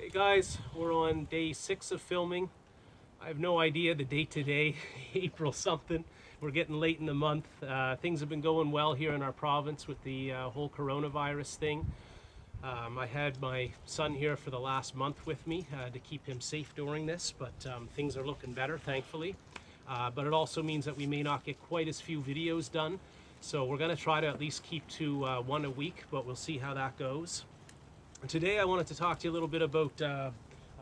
Hey guys, we're on day 6 of filming. I have no idea the date today, April something. We're getting late in the month. Things have been going well here in our province with the whole coronavirus thing. I had my son here for the last month with me to keep him safe during this, but things are looking better, thankfully. But it also means that we may not get quite as few videos done. So we're going to try to at least keep to one a week, but we'll see how that goes. And today I wanted to talk to you a little bit about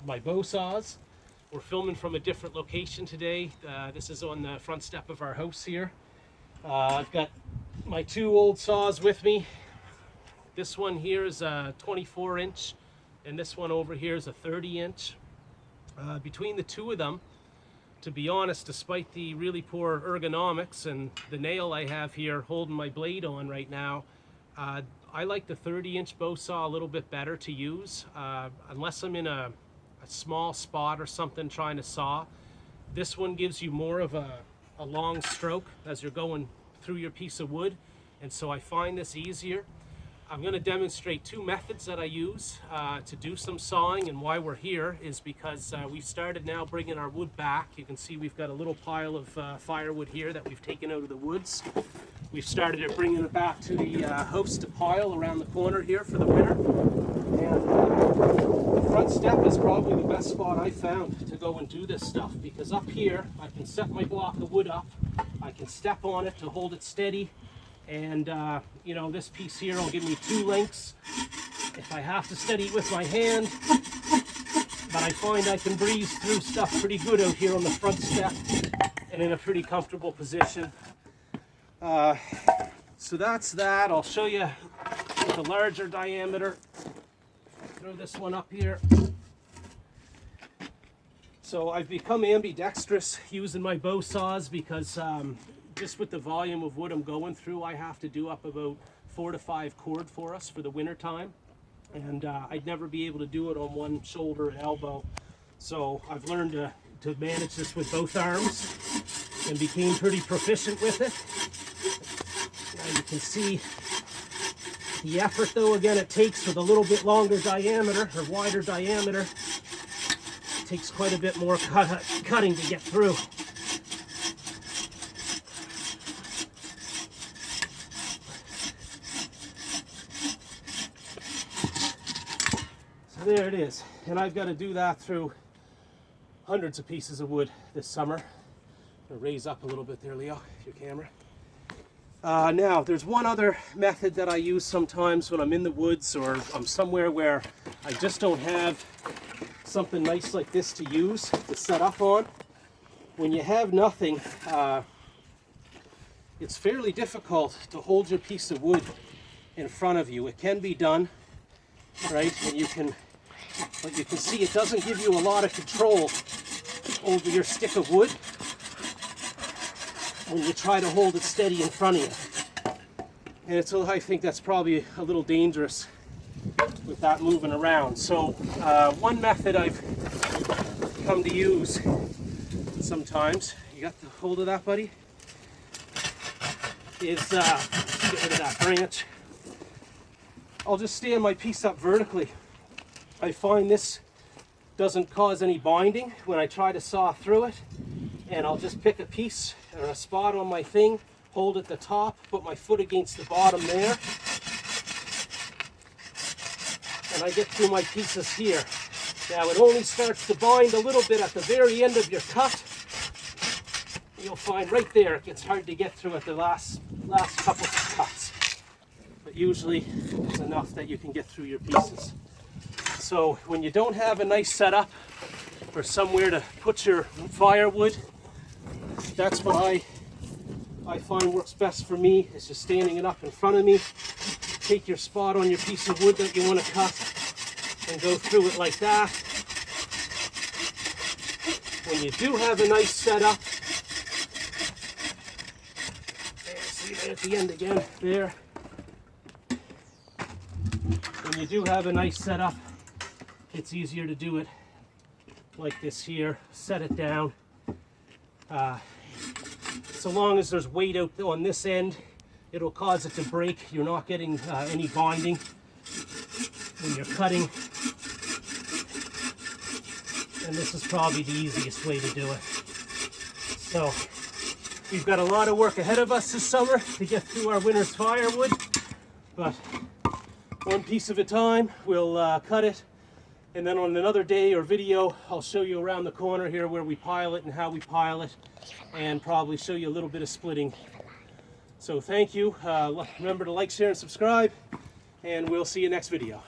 my bow saws. We're filming from a different location today. This is on the front step of our house here. I've got my two old saws with me. This one here is a 24-inch, and this one over here is a 30-inch. Between the two of them, to be honest, despite the really poor ergonomics and the nail I have here holding my blade on right now, I like the 30-inch bow saw a little bit better to use, unless I'm in a small spot or something trying to saw. This one gives you more of a long stroke as you're going through your piece of wood, and so I find this easier. I'm going to demonstrate two methods that I use to do some sawing, and why we're here is because we've started now bringing our wood back. You can see we've got a little pile of firewood here that we've taken out of the woods. We've started bringing it back to the house to pile around the corner here for the winter. And the front step is probably the best spot I found to go and do this stuff, because up here I can set my block of wood up, I can step on it to hold it steady, and you know, this piece here will give me two lengths if I have to steady it with my hand. But I find I can breeze through stuff pretty good out here on the front step and in a pretty comfortable position. So that's that. I'll show you with a larger diameter. Throw this one up here. So I've become ambidextrous using my bow saws because just with the volume of wood I'm going through, I have to do up about 4 to 5 cord for us for the winter time. And I'd never be able to do it on one shoulder and elbow. So I've learned to manage this with both arms and became pretty proficient with it. Now you can see the effort though, again, it takes with a little bit longer diameter or wider diameter. It takes quite a bit more cutting to get through. So there it is. And I've got to do that through hundreds of pieces of wood this summer. I'm going to raise up a little bit there, Leo, your camera. Now, there's one other method that I use sometimes when I'm in the woods or I'm somewhere where I just don't have something nice like this to use to set up on. When you have nothing, it's fairly difficult to hold your piece of wood in front of you. It can be done, right? And but you can see it doesn't give you a lot of control over your stick of wood when you try to hold it steady in front of you. And I think that's probably a little dangerous with that moving around. So one method I've come to use sometimes, you got the hold of that, buddy, is get rid of that branch. I'll just stand my piece up vertically. I find this doesn't cause any binding when I try to saw through it. And I'll just pick a piece or a spot on my thing, hold at the top, put my foot against the bottom there, and I get through my pieces here. Now it only starts to bind a little bit at the very end of your cut. You'll find right there it gets hard to get through at the last couple of cuts. But usually it's enough that you can get through your pieces. So when you don't have a nice setup or somewhere to put your firewood, that's what I find works best for me, is just standing it up in front of me. Take your spot on your piece of wood that you want to cut and go through it like that. When you do have a nice setup, there, see there at the end again, there. When you do have a nice setup, it's easier to do it like this here. Set it down. So long as there's weight out on this end, it'll cause it to break. You're not getting any binding when you're cutting. and this is probably the easiest way to do it. So we've got a lot of work ahead of us this summer to get through our winter's firewood, but one piece at a time. We'll cut it, and then on another day or video I'll show you around the corner here where we pile it and how we pile it, and probably show you a little bit of splitting. So thank you. Remember to like, share, and subscribe, and we'll see you next video.